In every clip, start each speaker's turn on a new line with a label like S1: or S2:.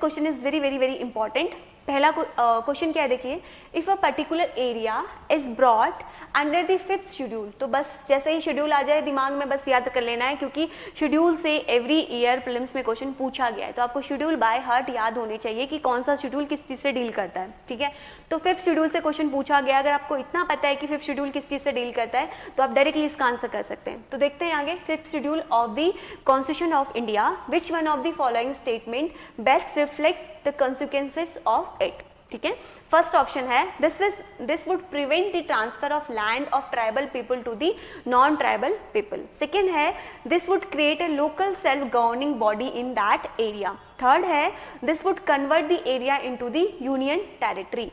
S1: Question is very very very important. पहला question क्या है देखिए, if a particular area is brought under the 5th schedule, तो बस जैसे ही शेड्यूल आ जाए दिमाग में बस याद कर लेना है, क्योंकि शेड्यूल से एवरी ईयर प्रीलिम्स में क्वेश्चन पूछा गया है, तो आपको शेड्यूल बाय हार्ट याद होने चाहिए कि कौन सा शेड्यूल किस चीज़ से डील करता है। ठीक है, तो 5th शेड्यूल से क्वेश्चन पूछा गया, अगर आपको इतना पता है कि 5th शेड्यूल किस चीज़ से डील करता है तो आप डायरेक्टली इसका आंसर कर सकते हैं। तो देखते हैं आगे, 5th schedule of the constitution of India, which one of the following statement best reflect the consequences of it. ठीक है, फर्स्ट ऑप्शन है this would prevent the transfer of land of tribal people to the non tribal people. Second है this would create a local self governing body in that area. Third है this would convert the area into the union territory.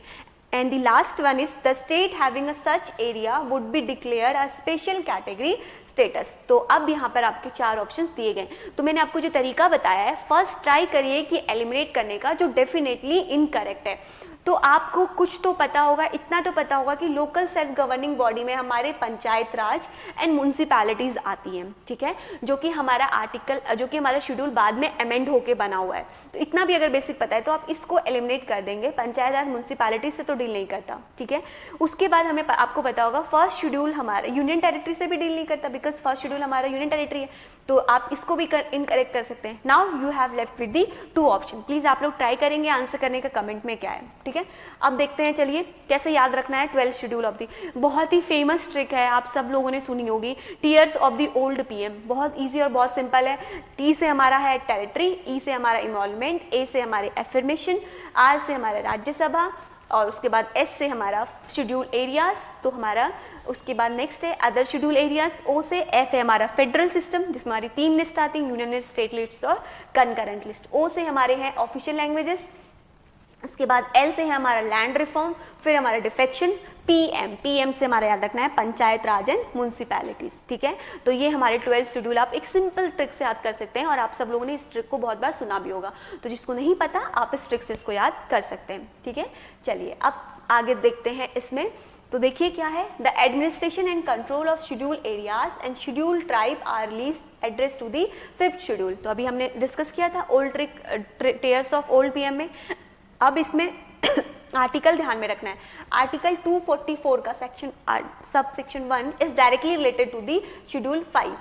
S1: And the last one is the state having a such area would be declared a special category status। तो अब यहाँ पर आपके 4 options दिए गए। तो मैंने आपको जो तरीका बताया है, फर्स्ट ट्राई करिए कि एलिमिनेट करने का, जो डेफिनेटली इनकरेक्ट है। तो आपको कुछ तो पता होगा, इतना तो पता होगा कि लोकल सेल्फ गवर्निंग बॉडी में हमारे पंचायत राज एंड म्यूनसिपैलिटीज आती हैं। ठीक है, जो कि हमारा आर्टिकल, जो कि हमारा शेड्यूल बाद में अमेंड होके बना हुआ है। तो इतना भी अगर बेसिक पता है तो आप इसको एलिमिनेट कर देंगे, पंचायत राज म्यूनसिपैलिटी से तो डील नहीं करता। ठीक है, उसके बाद हमें आपको पता होगा फर्स्ट शेड्यूल हमारा यूनियन टेरिटरी से भी डील नहीं करता, बिकॉज फर्स्ट शेड्यूल हमारा यूनियन टेरिटरी है। तो आप इसको भी इनकरेक्ट कर सकते हैं। Now you have left with the 2 option. Please आप लोग ट्राई करेंगे आंसर करने का, कमेंट में क्या है। ठीक है, अब देखते हैं चलिए कैसे याद रखना है 12th शेड्यूल ऑफ दी। बहुत ही फेमस ट्रिक है, आप सब लोगों ने सुनी होगी, tears of the old PM. बहुत इजी और बहुत सिंपल है। टी से हमारा है टेरिटरी, ई से हमारा इन्वॉल्वमेंट, ए से हमारे एफर्मेशन, आर से हमारा राज्यसभा, और उसके बाद एस से हमारा शेड्यूल एरियाज। तो हमारा उसके बाद नेक्स्ट है अदर शेड्यूल एरियाज। ओ से एफ है हमारा फेडरल सिस्टम, जिसमें हमारी 3 लिस्ट आती है, यूनियन लिस्ट, स्टेट लिस्ट और कंकरेंट लिस्ट। ओ से हमारे हैं ऑफिशियल लैंग्वेजेस। उसके बाद एल से है हमारा लैंड रिफॉर्म, फिर हमारा डिफेक्शन। पीएम से हमारा याद रखना है पंचायत राज एंड म्यूनसिपैलिटीज। ठीक है, तो ये हमारे 12th शेड्यूल आप एक सिंपल ट्रिक से याद कर सकते हैं, और आप सब लोगों ने इस ट्रिक को बहुत बार सुना भी होगा। तो जिसको नहीं पता आप इस ट्रिक से इसको याद कर सकते हैं। ठीक है, चलिए अब आगे देखते हैं इसमें। तो देखिए क्या है, the administration and control of schedule areas and schedule tribe are least address to the 5th schedule. तो अभी हमने डिस्कस किया था old trick tears of old PM में। अब इसमें आर्टिकल ध्यान में रखना है, आर्टिकल 244 का section sub section 1 is directly related to the schedule 5।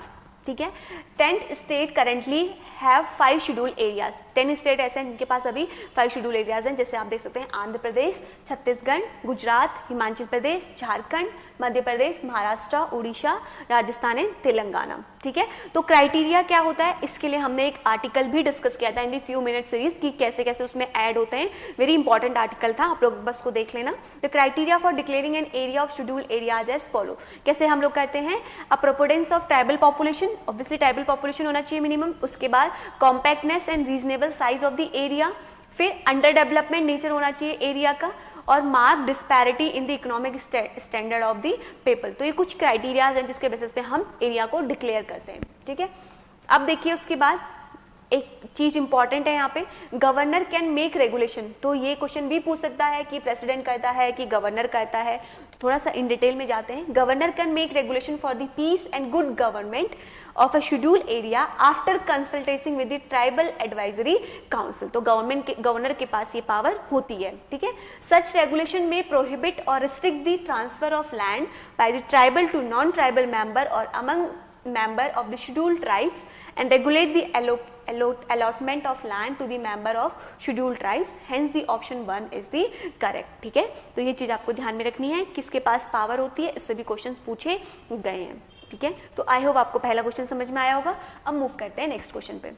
S1: ठीक है, 10 state currently have 5 schedule areas. 10 state ऐसे हैं जिनके पास अभी 5 शेड्यूल एरियाज हैं, जैसे आप देख सकते हैं आंध्र प्रदेश, छत्तीसगढ़, गुजरात, हिमाचल प्रदेश, झारखंड, मध्य प्रदेश, महाराष्ट्र, उड़ीसा, राजस्थान एंड तेलंगाना। ठीक है, तो क्राइटेरिया क्या होता है, इसके लिए हमने एक आर्टिकल भी डिस्कस किया था इन दी फ्यू मिनट सीरीज की कैसे कैसे उसमें ऐड होते हैं। वेरी इंपॉर्टेंट आर्टिकल था, आप लोग बस को देख लेना। The criteria for declaring an area of schedule areas as follow. कैसे हम लोग कहते हैं, a preponderance of tribal population, obviously tribal population होना चाहिए मिनिमम। उसके बाद compactness and reasonable size of the area, फिर अंडर डेवलपमेंट नेचर होना चाहिए एरिया का, और mark disparity in the economic standard of the people. तो ये कुछ क्राइटेरियाज हैं जिसके बेसिस पे हम एरिया को डिक्लेयर करते हैं। ठीक है, अब देखिए उसके बाद एक चीज इंपॉर्टेंट है यहाँ पे, गवर्नर कैन मेक रेगुलेशन। तो ये क्वेश्चन भी पूछ सकता है कि प्रेसिडेंट करता है कि गवर्नर करता है। तो थोड़ा सा इन डिटेल में जाते हैं। Governor can make regulation for the peace and good government of a schedule area after consulting with the tribal advisory council. तो गवर्नर के पास ये पावर होती है। ठीक है, सच रेगुलेशन में प्रोहिबिट और restrict the transfer of land by the tribal to non tribal member और among member of the scheduled tribes and regulate the allotment of land to the member of scheduled tribes, hence the option 1 is the correct। ठीक है, तो ये चीज आपको ध्यान में रखनी है, किसके पास पावर होती है, इससे भी क्वेश्चंस पूछे गए हैं। ठीक है, तो आई होप आपको पहला क्वेश्चन समझ में आया होगा। अब मूव करते हैं नेक्स्ट क्वेश्चन पे।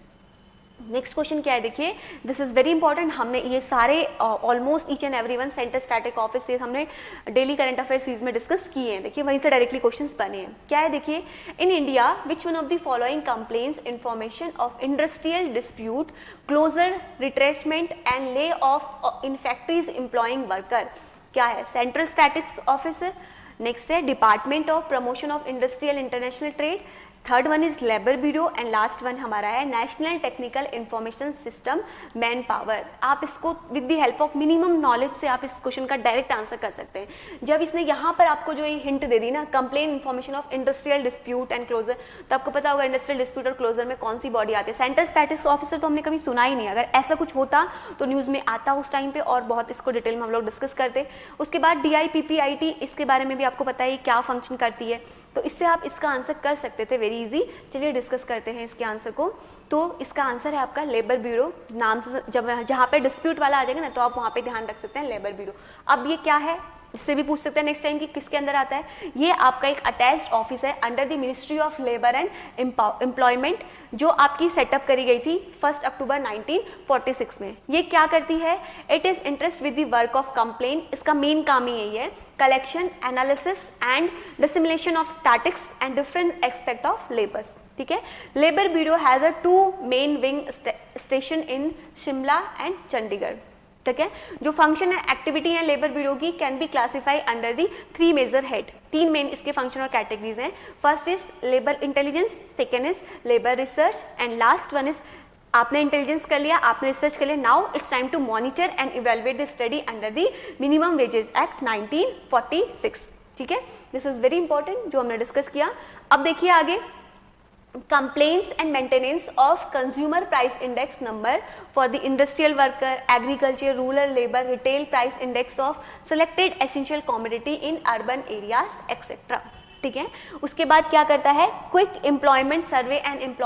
S1: नेक्स्ट क्वेश्चन क्या है देखिए, दिस इज वेरी इंपॉर्टेंट। हमने ये सारे almost each and every one centre static office से हमने डेली करंट अफेयर सीरीज में डिस्कस किए हैं। देखिए वहीं से डायरेक्टली क्वेश्चंस बने हैं। क्या है देखिए, in India which one of the following complains information of industrial dispute, closure, retrenchment and lay off in factories employing worker. क्या है, सेंट्रल स्टैटिक्स ऑफिस, नेक्स्ट है department of promotion of industrial international trade, third one is labour bureau and last one हमारा है national technical information system manpower. आप इसको with the help of minimum knowledge से आप इस question का direct answer कर सकते हैं। जब इसने यहाँ पर आपको जो ये हिंट दे दी ना, complain information of industrial dispute and closure, तो आपको पता होगा इंडस्ट्रियल डिस्प्यूट और क्लोजर में कौन सी बॉडी आती है। सेंट्रल स्टैटिस्टिक्स ऑफिसर तो हमने कभी सुना ही नहीं, अगर ऐसा कुछ होता तो न्यूज़ में आता उस टाइम पे और बहुत इसको डिटेल में हम लोग डिस्कस करते। उसके बाद DIPPIT, इसके बारे में भी आपको पता है क्या फंक्शन करती है, तो इससे आप इसका आंसर कर सकते थे वेरी इजी। चलिए डिस्कस करते हैं इसके आंसर को। तो इसका आंसर है आपका लेबर ब्यूरो। नाम से जब जहाँ पे डिस्प्यूट वाला आ जाएगा ना, तो आप वहाँ पे ध्यान रख सकते हैं लेबर ब्यूरो। अब ये क्या है, इससे भी पूछ सकते हैं नेक्स्ट टाइम कि किसके अंदर आता है। ये आपका एक अटैच्ड ऑफिस है under the ministry of labour and employment, जो आपकी सेटअप करी गई थी 1 अक्टूबर 1946 में। ये क्या करती है, it is interest with the work of complain. इसका मेन काम ही यही है, collection, analysis and dissemination of statics and different aspect of labours. ठीक है, labour bureau has a 2 main wing station in Shimla and Chandigarh. ठीक है, जो फंक्शन है, एक्टिविटी है लेबर ब्यूरो की can be classify under the 3 major head. 3 main इसके function और कैटेगरीज हैं। First is labour intelligence, second is labour research and last one is, आपने इंटेलिजेंस कर लिया, आपने रिसर्च कर लिया, now it's time to monitor and evaluate the study under the minimum wages act 1946। ठीक है, दिस इज वेरी इंपॉर्टेंट जो हमने डिस्कस किया। अब देखिए आगे, complaints and maintenance of consumer price index number for the industrial worker, agriculture, rural labor, retail price index of selected essential commodity in urban areas etc. ठीक है, उसके बाद क्या करता है, quick employment survey and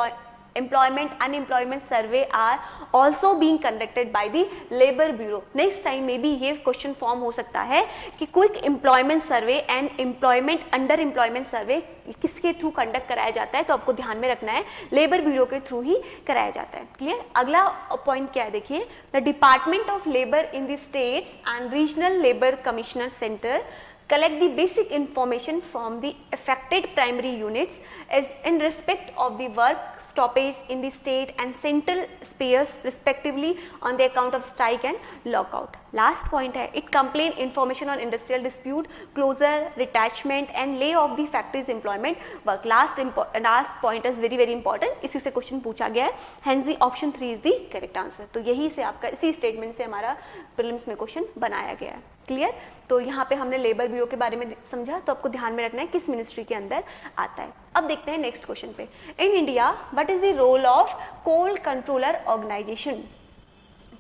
S1: employment unemployment survey are also being conducted by the labor bureau। Next time में भी ये क्वेश्चन फॉर्म हो सकता है कि quick employment survey and employment under employment survey किसके थ्रू कंडक्ट कराया जाता है, तो आपको ध्यान में रखना है लेबर ब्यूरो के थ्रू ही कराया जाता है। क्लियर। अगला पॉइंट क्या है, देखिए, the department of labour in the states and regional labour commissioner centre collect the basic information from the affected primary units as in respect of the work stoppage in the state and central spheres respectively on the account of strike and lockout। Last point है, it complain information on industrial dispute, closure, detachment and lay off the factories employment work। Last point is very important, इसी से question पूछा गया है, hence the option 3 is the correct answer। तो यही से आपका इसी स्टेटमेंट से हमारा प्रीलिम्स में क्वेश्चन बनाया गया है। क्लियर। तो यहाँ पे हमने लेबर ब्यूरो के बारे में समझा, तो आपको ध्यान में रखना है किस मिनिस्ट्री के अंदर आता है। अब देखते हैं नेक्स्ट क्वेश्चन पे, in India what is the role of coal controller organization.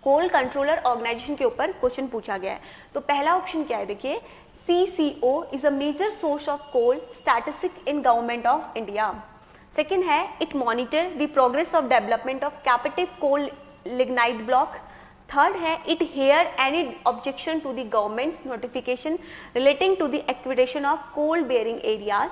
S1: Coal controller organization के ऊपर क्वेश्चन पूछा गया है। तो पहला ऑप्शन क्या है, देखिए, CCO is a major source of coal statistic in government of India. Second है, it monitor the progress of development of captive coal lignite block. Third है, it hear any objection to the government's notification relating to the acquisition of coal bearing areas.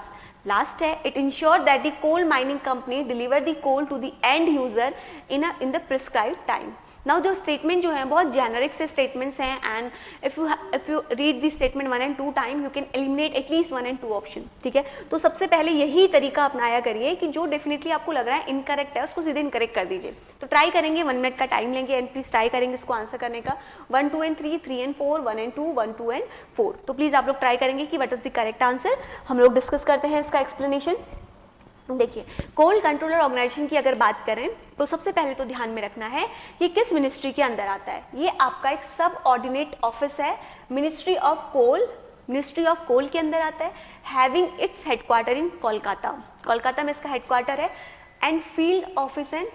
S1: Last है, it ensure that the coal mining company deliver the coal to the end user in the prescribed time. Now जो statement जो है बहुत generic से statements हैं, and if you read the statement 1 and 2 time you can eliminate at least 1 and 2 option. ठीक है, तो सबसे पहले यही तरीका अपनाया करिए कि जो डेफिनेटली आपको लग रहा है इनकरेक्ट है उसको सीधे इनकरेक्ट कर दीजिए। तो ट्राई करेंगे, 1 मिनट का टाइम लेंगे एंड प्लीज ट्राई करेंगे इसको आंसर करने का। 1, 2 and 3, 3 and 4, 1 and 2, 1, 2 and 4। तो प्लीज आप लोग ट्राई करेंगे कि what is the correct answer. हम लोग डिस्कस करते हैं इसका एक्सप्लेनेशन। देखिए, कोल कंट्रोलर ऑर्गेनाइजेशन की अगर बात करें तो सबसे पहले तो ध्यान में रखना है ये किस मिनिस्ट्री के अंदर आता है। ये आपका एक सब ऑर्डिनेट ऑफिस है, ministry of coal. Ministry of coal के अंदर आता है, having its headquarter in Kolkata. Kolkata में इसका हेडक्वार्टर है and field office in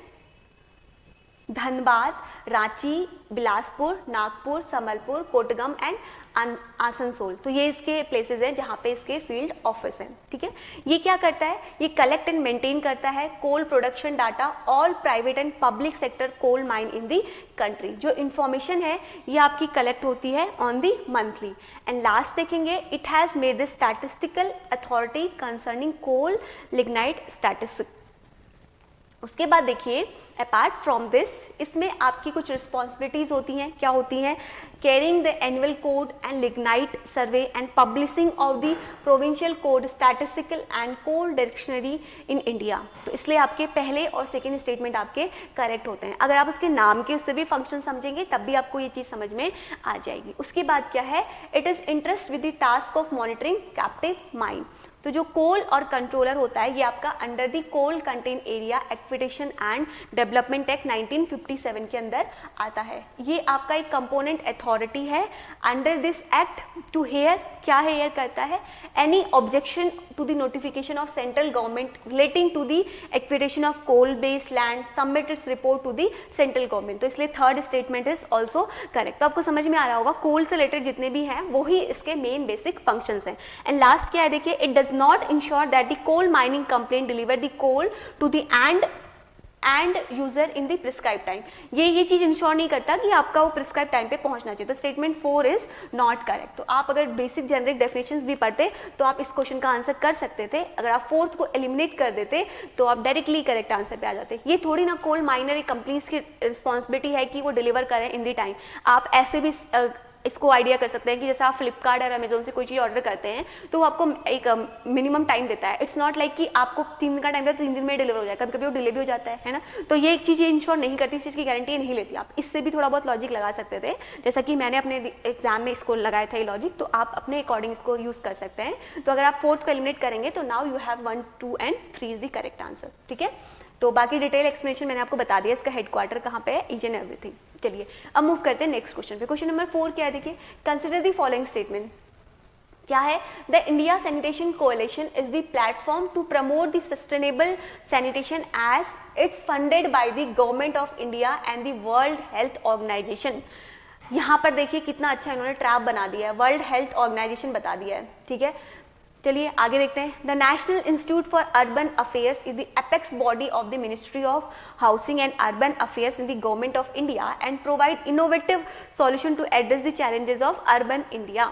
S1: Dhanbad, Ranchi, Bilaspur, Nagpur, Sambalpur, Kothagudem and Asansol. तो ये इसके प्लेसेस हैं जहाँ पे इसके फील्ड ऑफिस हैं। ठीक है, ये क्या करता है, ये कलेक्ट एंड मेंटेन करता है coal production data all private and public sector coal mine in the country. जो इंफॉर्मेशन है ये आपकी कलेक्ट होती है on the monthly. And last देखेंगे, it has made the statistical authority concerning coal lignite statistics. उसके बाद देखिए, अपार्ट फ्रॉम दिस इसमें आपकी कुछ रिस्पॉन्सिबिलिटीज होती हैं। क्या होती हैं, carrying the annual code and lignite survey and publishing of the provincial code statistical and coal dictionary in India. तो इसलिए आपके पहले और सेकेंड स्टेटमेंट आपके करेक्ट होते हैं। अगर आप उसके नाम के उससे भी फंक्शन समझेंगे तब भी आपको ये चीज़ समझ में आ जाएगी। उसके बाद क्या है, it is interest with the task of monitoring captive mine. तो जो कोल और कंट्रोलर होता है ये आपका under the coal contain area acquisition and development act 1957 के अंदर आता है। ये आपका एक कंपोनेंट अथॉरिटी है under this act to hear, क्या हेयर करता है, any objection to the notification of central government relating to the acquisition of coal based land, submit its report to the central government. तो इसलिए third statement is also correct. तो आपको समझ में आ रहा होगा कोल से रिलेटेड जितने भी हैं वही इसके मेन बेसिक फंक्शंस हैं। एंड लास्ट क्या है देखिए, it does not ensure that the coal mining complaint deliver the coal to the end user in the prescribe time. ये चीज इंश्योर नहीं करता कि आपका वो प्रिस्क्राइब टाइम पे पहुंचना चाहिए। तो स्टेटमेंट 4 इज नॉट करेक्ट। तो आप अगर बेसिक जेनरिक डेफिनेशंस भी पढ़ते तो आप इस क्वेश्चन का आंसर कर सकते थे। अगर आप फोर्थ को एलिमिनेट कर देते तो आप डायरेक्टली करेक्ट आंसर पे आ जाते। ये थोड़ी ना कोल माइनर कंपनीज की रिस्पॉन्सिबिलिटी है कि वो डिलीवर करें इन द टाइम। आप ऐसे भी इसको आइडिया कर सकते हैं कि जैसे आप फ्लिपकार्ट और अमेजोन से कोई चीज़ ऑर्डर करते हैं तो वो आपको एक मिनिमम टाइम देता है। इट्स नॉट लाइक कि आपको 3 दिन का टाइम देता है 3 दिन में डिलीवर हो जाए, कभी कभी वो डिले भी हो जाता है ना। तो ये एक चीज़ ये इंश्योर नहीं करती, इस चीज़ की गारंटी नहीं लेती। आप इससे भी थोड़ा बहुत लॉजिक लगा सकते थे, जैसा कि मैंने अपने एग्जाम में इसको लगाया था ये लॉजिक, तो आप अपने अकॉर्डिंग इसको यूज कर सकते हैं। तो अगर आप फोर्थ को एलिमिनेट करेंगे तो now you have 1, 2 and 3 is the correct answer. ठीक है, तो बाकी डिटेल एक्सप्लेनेशन मैंने आपको बता दिया, इसका हेडक्वार्टर कहाँ पे है, ईच एंड एवरीथिंग। चलिए अब मूव करते हैं नेक्स्ट क्वेश्चन पे। क्वेश्चन नंबर 4 क्या है देखिए, कंसिडर द फॉलोइंग स्टेटमेंट। क्या है, the India sanitation coalition is the platform to promote the sustainable sanitation as it's funded by the government of India and the world health organization. यहाँ पर देखिए कितना अच्छा इन्होंने ट्रैप बना दिया है, वर्ल्ड हेल्थ ऑर्गेनाइजेशन बता दिया है। ठीक है, चलिए आगे देखते हैं। The national institute for urban affairs is the apex body of the ministry of housing and urban affairs in the government of India and provide innovative solution to address the challenges of urban India.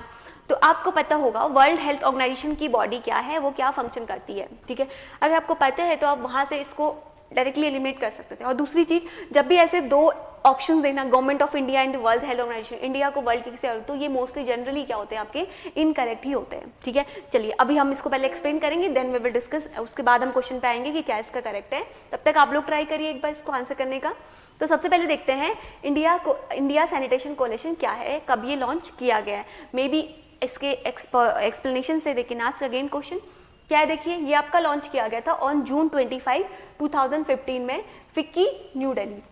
S1: तो आपको पता होगा world health organization की body क्या है, वो क्या function करती है। ठीक है, अगर आपको पता है तो आप वहां से इसको डायरेक्टली एलिमिनेट कर सकते थे। और दूसरी चीज, जब भी ऐसे 2 ऑप्शंस देना, government of India and world health organization, India को वर्ल्ड की किसी, तो ये मोस्टली जनरली क्या होते हैं, आपके इनकरेक्ट ही होते हैं। ठीक है, चलिए अभी हम इसको पहले एक्सप्लेन करेंगे, देन वी विल डिस्कस, उसके बाद हम क्वेश्चन पे आएंगे कि क्या इसका करेक्ट है। तब तक आप लोग ट्राई करिए एक बार इसको आंसर करने का। तो सबसे पहले देखते हैं इंडिया सैनिटेशन कोएलिशन क्या है, कब ये लॉन्च किया गया है। मे बी इसके एक्सप्लेनेशन से देखिए आस्क अगेन क्वेश्चन क्या है देखिए, ये आपका लॉन्च किया गया था ऑन जून 25, 2015 में फिक्की, न्यू दिल्ली।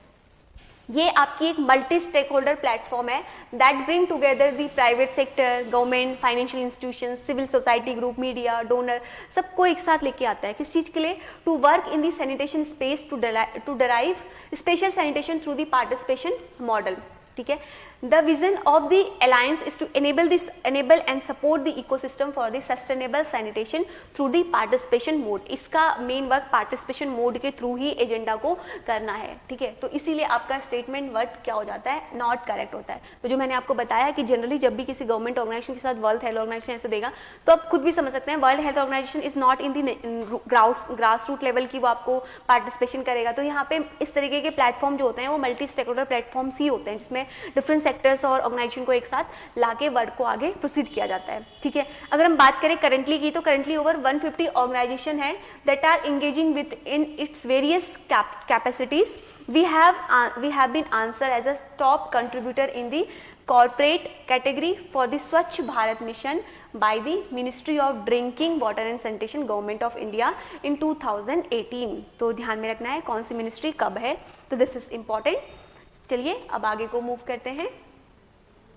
S1: ये आपकी एक मल्टी स्टेक होल्डर प्लेटफॉर्म है that bring together the private sector, government, financial institution, civil society group, media, donor, सबको एक साथ लेके आता है। किस चीज के लिए, to work in the sanitation space to drive special sanitation through the participation model. ठीक है, the vision of the alliance is to enable and support the ecosystem for the sustainable sanitation through the participation mode। इसका main work participation mode के through ही agenda को करना है। ठीक है, तो इसीलिए आपका स्टेटमेंट वर्ड क्या हो जाता है, नॉट करेक्ट होता है। तो जो मैंने आपको बताया कि जनरली जब भी किसी गवर्नमेंट ऑर्गेनाइजेशन के साथ वर्ल्ड हेल्थ ऑर्गेनाइजेशन ऐसे देगा तो आप खुद भी समझ सकते हैं world health organization is not in the grass root level की वो आपको पार्टिसिपेशन करेगा। तो यहाँ पे इस तरीके के प्लेटफॉर्म जो होते हैं वो मल्टी स्टेकहोल्डर प्लेटफॉर्म्स ही होते हैं, जिसमें डिफरेंट सेक्टर्स और ऑर्गेनाइजेशन को एक साथ लाके वर्क को आगे प्रोसीड किया जाता है। ठीक है, अगर हम बात करें करंटली की, तो करंटली ओवर 150 ऑर्गेनाइजेशन है that are engaging with in its various capacities. We have been answer as a top contributor in the corporate category for the Swachh Bharat mission by the Ministry of Drinking Water and Sanitation Government of India in 2018। तो ध्यान में रखना है कौन सी ministry कब है, तो this is important. चलिए अब आगे को मूव करते हैं।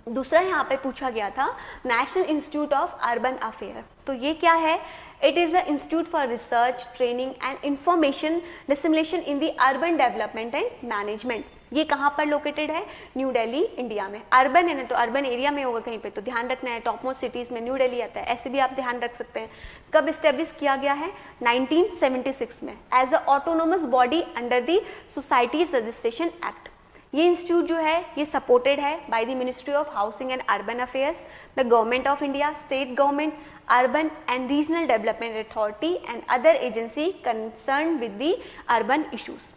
S1: दूसरा यहाँ पे पूछा गया था national institute of urban affair. तो ये क्या है, it is a institute for research, training and information dissemination in the urban development and management. ये कहाँ पर लोकेटेड है, न्यू दिल्ली, इंडिया में। अर्बन है ना, तो अर्बन एरिया में होगा कहीं पे, तो ध्यान रखना है टॉप मोस्ट सिटीज में न्यू दिल्ली आता है, ऐसे भी आप ध्यान रख सकते हैं। कब स्टेब्लिश किया गया है, 1976 में, as a autonomous body under the societies registration act. ये इंस्टीट्यूट जो है ये सपोर्टेड है by the ministry of housing and urban affairs, the government of India, state government, urban and regional development authority and other agency concern with the urban issues.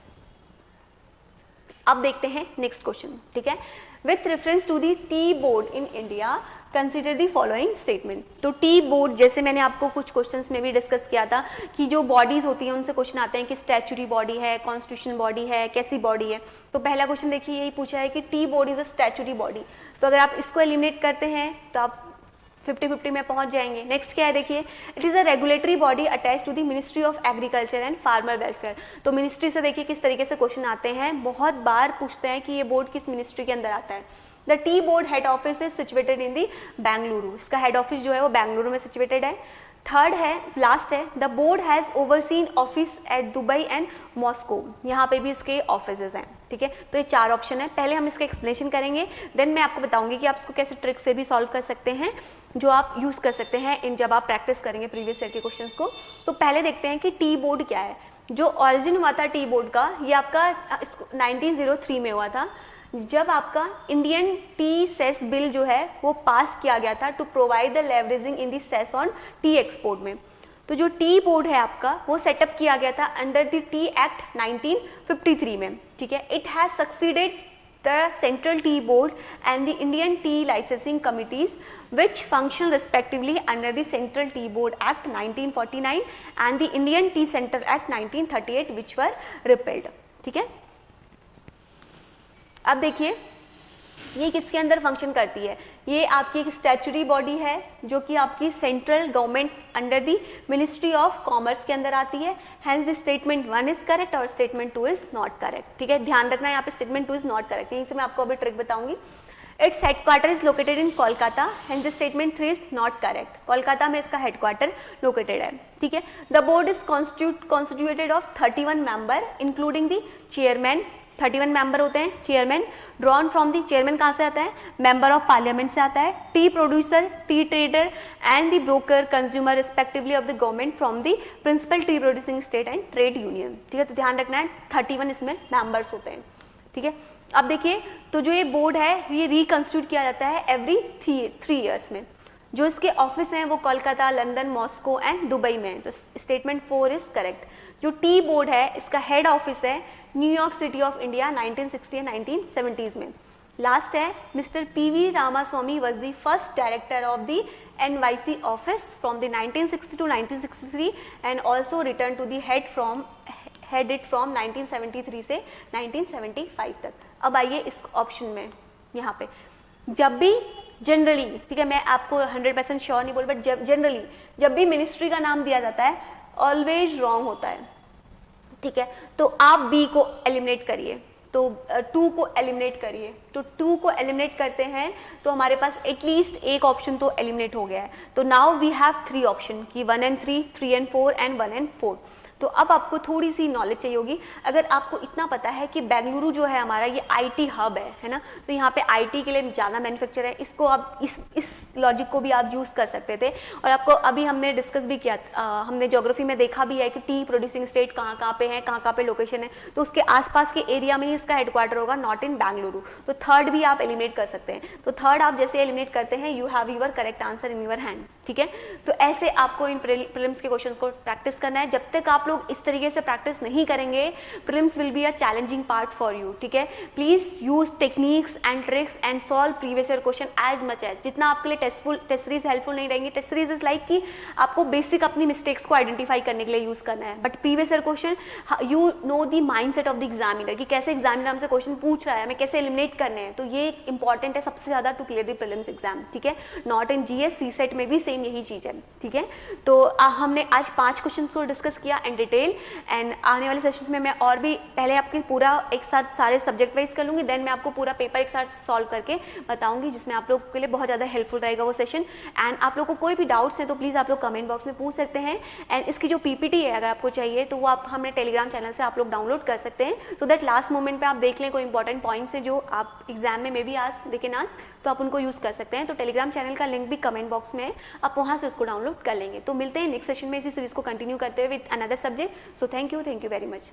S1: अब देखते हैं next question. ठीक है, with reference to the tea board in India consider the following statement. तो tea board, जैसे मैंने आपको कुछ क्वेश्चंस में भी डिस्कस किया था कि जो बॉडीज होती हैं उनसे क्वेश्चन आते हैं कि स्टैच्यूटरी बॉडी है, कॉन्स्टिट्यूशन बॉडी है, कैसी बॉडी है। तो पहला क्वेश्चन देखिए यही पूछा है कि tea board is a statutory body. तो अगर आप इसको एलिमिनेट करते हैं तो आप 50-50 में पहुंच जाएंगे। नेक्स्ट क्या है देखिए, it is a regulatory body attach to the ministry of agriculture and farmer welfare. तो मिनिस्ट्री से देखिए किस तरीके से क्वेश्चन आते हैं, बहुत बार पूछते हैं कि ये बोर्ड किस मिनिस्ट्री के अंदर आता है। The tea board head office is situated in the Bengaluru, इसका हेड ऑफिस जो है वो बेंगलुरु में सिचुएटेड है। थर्ड है, लास्ट है, the board has overseen office at Dubai and Moscow, यहाँ पे भी इसके ऑफिसेज हैं, ठीक है। तो ये 4 ऑप्शन है। पहले हम इसका एक्सप्लेनेशन करेंगे, देन मैं आपको बताऊंगी कि आप इसको कैसे ट्रिक से भी सॉल्व कर सकते हैं, जो आप यूज़ कर सकते हैं इन जब आप प्रैक्टिस करेंगे प्रीवियस ईयर के क्वेश्चंस को। तो पहले देखते हैं कि टी बोर्ड क्या है। जो ऑरिजिन हुआ था टी बोर्ड का, ये आपका 1903 में हुआ था, जब आपका इंडियन टी सेस बिल जो है वो पास किया गया था to provide the leveraging in the cess on tea export में। तो जो टी बोर्ड है आपका वो सेटअप किया गया था अंडर द टी एक्ट 1953 में, ठीक है। It has succeeded the central tea board and the Indian T licensing committees which function respectively under the Central Tea Board Act 1949 and the Indian Tea Center Act 1938 which were repealed, ठीक है। अब देखिए ये किसके अंदर function करती है, ये आपकी एक स्टैचुरी बॉडी है जो कि आपकी central government under the ministry of commerce के अंदर आती है। Hence the statement 1 is correct और स्टेटमेंट 2 इज नॉट करेक्ट, ठीक है। ध्यान रखना है यहाँ पे स्टेटमेंट 2 इज नॉट करेक्ट, यहीं से मैं आपको अभी ट्रिक बताऊंगी। Its headquarter is located in Kolkata and the statement 3 is not correct, Kolkata में इसका हेडक्वार्टर लोकेटेड है, ठीक है। The board is constituted of 31 member including the chairman, 31 member होते हैं chairman, drawn from the chairman कहाँ से आता है, मेंबर ऑफ पार्लियामेंट से आता है, tea producer, tea trader and the broker consumer respectively of the government from the principal tea producing state and trade union, ठीक है। तो ध्यान रखना है 31 इसमें मेंबर्स होते हैं, ठीक है। अब देखिए तो जो ये बोर्ड है ये रिकंस्टिट्यूट किया जाता है एवरी 3 ईयर्स में। जो इसके ऑफिस हैं वो Kolkata, London, Moscow and Dubai में है। तो स्टेटमेंट 4 इज करेक्ट। जो टी बोर्ड है इसका हेड ऑफिस है न्यूयॉर्क सिटी ऑफ इंडिया 1960 एंड 1970s में। लास्ट है, mister PV Ramaswamy was the first director of the NYC office from the 1960 to 1963 and also return to the head it from 1973 से 1975 तक। अब आइए इस ऑप्शन में, यहाँ पे जब भी जनरली, ठीक है, मैं आपको 100% श्योर नहीं बोल, बट जनरली जब भी मिनिस्ट्री का नाम दिया जाता है ऑलवेज रॉन्ग होता है, ठीक है। तो आप बी को एलिमिनेट करिए, तो 2 को एलिमिनेट करिए, तो 2 को एलिमिनेट करते हैं तो हमारे पास एटलीस्ट एक ऑप्शन तो एलिमिनेट हो गया है। तो नाउ वी हैव 3 ऑप्शन कि 1 and 3, 3 and 4 एंड 1 and 4। तो अब आपको थोड़ी सी नॉलेज चाहिए होगी। अगर आपको इतना पता है कि बेंगलुरु जो है हमारा ये आईटी हब है ना, तो यहाँ पे आईटी के लिए ज़्यादा मैन्युफैक्चर है, इसको आप इस लॉजिक को भी आप यूज़ कर सकते थे। और आपको अभी हमने डिस्कस भी किया, हमने ज्योग्राफी में देखा भी है कि टी प्रोड्यूसिंग स्टेट कहाँ पे है, कहाँ पे लोकेशन है, तो उसके आसपास के एरिया में ही इसका हेडक्वार्टर होगा, नॉट इन बेंगलुरु। तो थर्ड भी आप एलिमिनेट कर सकते हैं। तो थर्ड आप जैसे एलिमिनेट करते हैं you have your correct answer in your hand, ठीक है। तो ऐसे आपको इन प्रीलिम्स के क्वेश्चन को प्रैक्टिस करना है। जब तक आप लोग इस तरीके से प्रैक्टिस नहीं करेंगे, prelims will be a challenging part for you, ठीक है। Please use techniques and tricks and solve previous year question as much as जितना आपके लिए टेस्ट सीरीज हेल्पफुल नहीं रहेंगी। टेस्ट सीरीज इज लाइक कि आपको बेसिक अपनी मिस्टेक्स को आइडेंटिफाई करने के लिए यूज करना है, but previous year question you know the mindset of the examiner कि कैसे एग्जामिनर हमसे क्वेश्चन पूछ रहा है, हमें कैसे एलिमिनेट करने हैं। तो ये इंपॉर्टेंट है सबसे ज्यादा to clear the prelims exam, ठीक है। नॉट इन जीएस, सीसेट में भी सेम यही चीज है, ठीक है। तो हमने आज 5 क्वेश्चन को डिस्कस किया इन डिटेल, एंड आने वाले सेशन में मैं और भी पहले आपके पूरा एक साथ सारे सब्जेक्ट वाइज कर लूँगी, देन मैं आपको पूरा पेपर एक साथ सॉल्व करके बताऊंगी, जिसमें आप लोग के लिए बहुत ज़्यादा हेल्पफुल रहेगा वो सेशन। एंड आप लोग को कोई भी डाउट्स हैं तो प्लीज़ आप लोग कमेंट बॉक्स में पूछ सकते हैं। एंड इसकी जो पीपीटी है अगर आपको चाहिए तो वो आप हमें टेलीग्राम चैनल से आप लोग डाउनलोड कर सकते हैं, सो दैट लास्ट मोमेंट पर आप देख लें कोई इंपॉर्टेंट पॉइंट्स है जो आप एग्जाम में भी देखें तो आप उनको यूज़ कर सकते हैं। तो टेलीग्राम चैनल का लिंक भी कमेंट बॉक्स में है, आप वहाँ से उसको डाउनलोड कर लेंगे। तो मिलते हैं नेक्स्ट सेशन में इसी सीरीज को कंटिन्यू करते हुए with another subject. So thank you very much.